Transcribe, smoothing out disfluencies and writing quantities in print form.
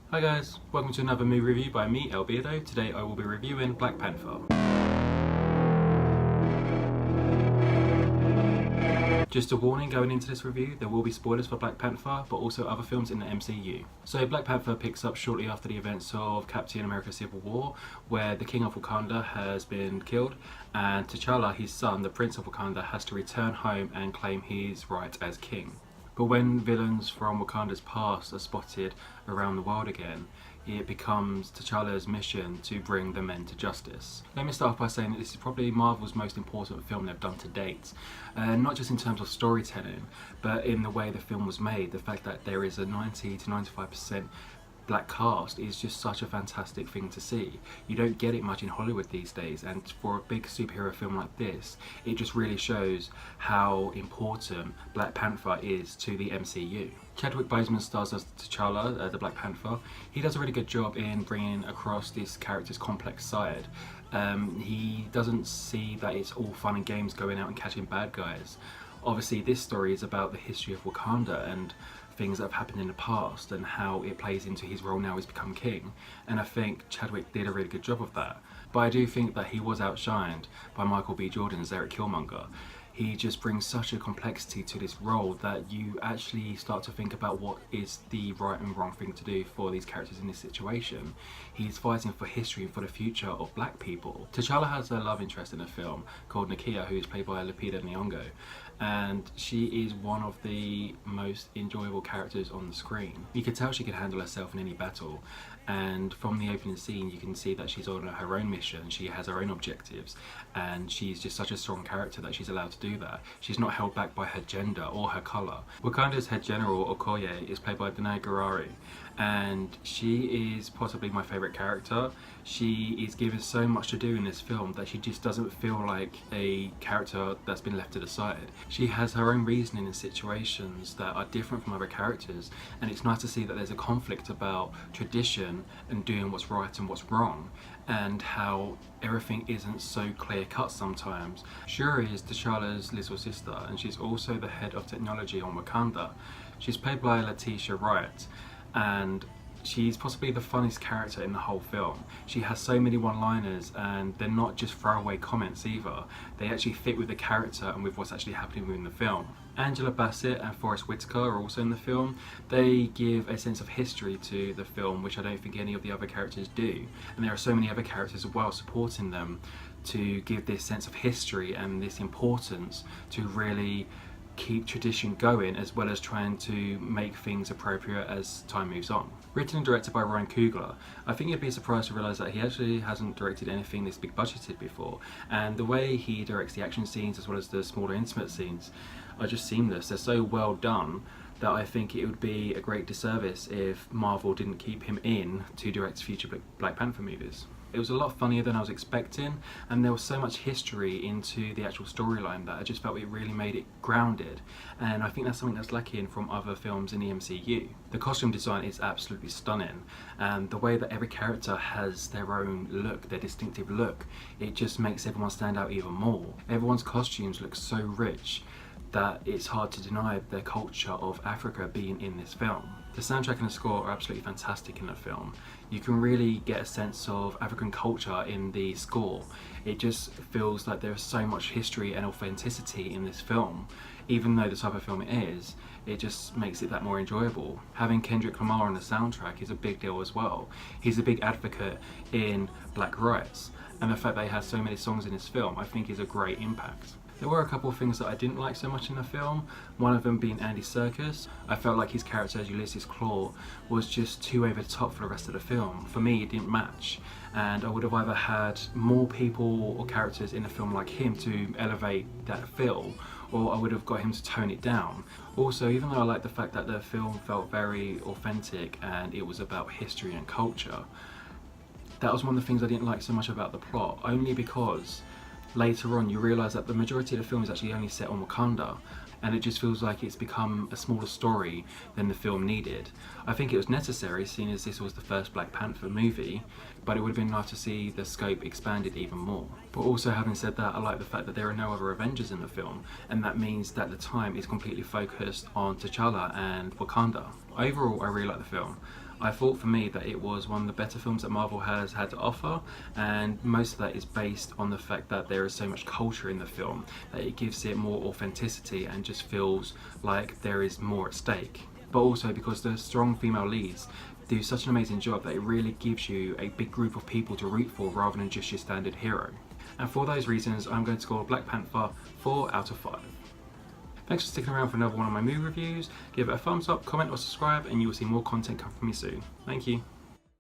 Hi guys, welcome to another movie review by me, Beardo. Today I will be reviewing Black Panther. Just a warning going into this review, there will be spoilers for Black Panther, but also other films in the MCU. So Black Panther picks up shortly after the events of Captain America Civil War, where the King of Wakanda has been killed, and T'Challa, his son, the Prince of Wakanda, has to return home and claim his right as king. But when villains from Wakanda's past are spotted around the world again, it becomes T'Challa's mission to bring the men to justice. Let me start off by saying that this is probably Marvel's most important film they've done to date. Not just in terms of storytelling, but in the way the film was made. The fact that there is a 90 to 95% black cast is just such a fantastic thing to see. You don't get it much in Hollywood these days, and for a big superhero film like this, it just really shows how important Black Panther is to the MCU. Chadwick Boseman stars as T'Challa, the Black Panther. He does a really good job in bringing across this character's complex side. He doesn't see that it's all fun and games going out and catching bad guys. Obviously this story is about the history of Wakanda and things that have happened in the past and how it plays into his role now as become king, and I think Chadwick did a really good job of that. But I do think that he was outshined by Michael B. Jordan's Eric Killmonger. He just brings such a complexity to this role that you actually start to think about what is the right and wrong thing to do for these characters in this situation. He's fighting for history and for the future of black people. T'Challa has a love interest in the film called Nakia, who is played by Lupita Nyong'o, and she is one of the most enjoyable characters on the screen. You can tell she can handle herself in any battle, and from the opening scene you can see that she's on her own mission, she has her own objectives, and she's just such a strong character that she's allowed to do that. She's not held back by her gender or her colour. Wakanda's head general, Okoye, is played by Dunai Gurira, and she is possibly my favourite character. She is given so much to do in this film that she just doesn't feel like a character that's been left to the side. She has her own reasoning in situations that are different from other characters, and it's nice to see that there's a conflict about tradition and doing what's right and what's wrong, and how everything isn't so clear cut sometimes. Shuri is T'Challa's little sister, and she's also the head of technology on Wakanda. She's played by Letitia Wright, and she's possibly the funniest character in the whole film. She has so many one-liners, and they're not just throwaway comments either. They actually fit with the character and with what's actually happening within the film. Angela Bassett and Forest Whitaker are also in the film. They give a sense of history to the film, which I don't think any of the other characters do. And there are so many other characters as well supporting them to give this sense of history and this importance to really keep tradition going, as well as trying to make things appropriate as time moves on. Written and directed by Ryan Coogler. I think you'd be surprised to realise that he actually hasn't directed anything this big budgeted before, and the way he directs the action scenes as well as the smaller intimate scenes are just seamless. They're so well done that I think it would be a great disservice if Marvel didn't keep him in to direct future Black Panther movies. It was a lot funnier than I was expecting, and there was so much history into the actual storyline that I just felt it really made it grounded, and I think that's something that's lacking from other films in the MCU. The costume design is absolutely stunning, and the way that every character has their own look, their distinctive look, it just makes everyone stand out even more. Everyone's costumes look so rich that it's hard to deny the culture of Africa being in this film. The soundtrack and the score are absolutely fantastic in the film. You can really get a sense of African culture in the score. It just feels like there's so much history and authenticity in this film. Even though the type of film it is, it just makes it that more enjoyable. Having Kendrick Lamar on the soundtrack is a big deal as well. He's a big advocate in black rights, and the fact that he has so many songs in this film I think is a great impact. There were a couple of things that I didn't like so much in the film, one of them being Andy Serkis. I felt like his character as Ulysses Claw was just too over the top for the rest of the film. For me, it didn't match, and I would have either had more people or characters in the film like him to elevate that feel, or I would have got him to tone it down. Also, even though I like the fact that the film felt very authentic and it was about history and culture, that was one of the things I didn't like so much about the plot, only because later on you realise that the majority of the film is actually only set on Wakanda, and it just feels like it's become a smaller story than the film needed. I think it was necessary, seeing as this was the first Black Panther movie, but it would have been nice to see the scope expanded even more. But also, having said that, I like the fact that there are no other Avengers in the film, and that means that the time is completely focused on T'Challa and Wakanda. Overall, I really like the film. I thought for me that it was one of the better films that Marvel has had to offer, and most of that is based on the fact that there is so much culture in the film that it gives it more authenticity and just feels like there is more at stake. But also because the strong female leads do such an amazing job that it really gives you a big group of people to root for rather than just your standard hero. And for those reasons, I'm going to score Black Panther 4 out of 5. Thanks for sticking around for another one of my movie reviews. Give it a thumbs up, comment or subscribe, and you will see more content come from me soon. Thank you.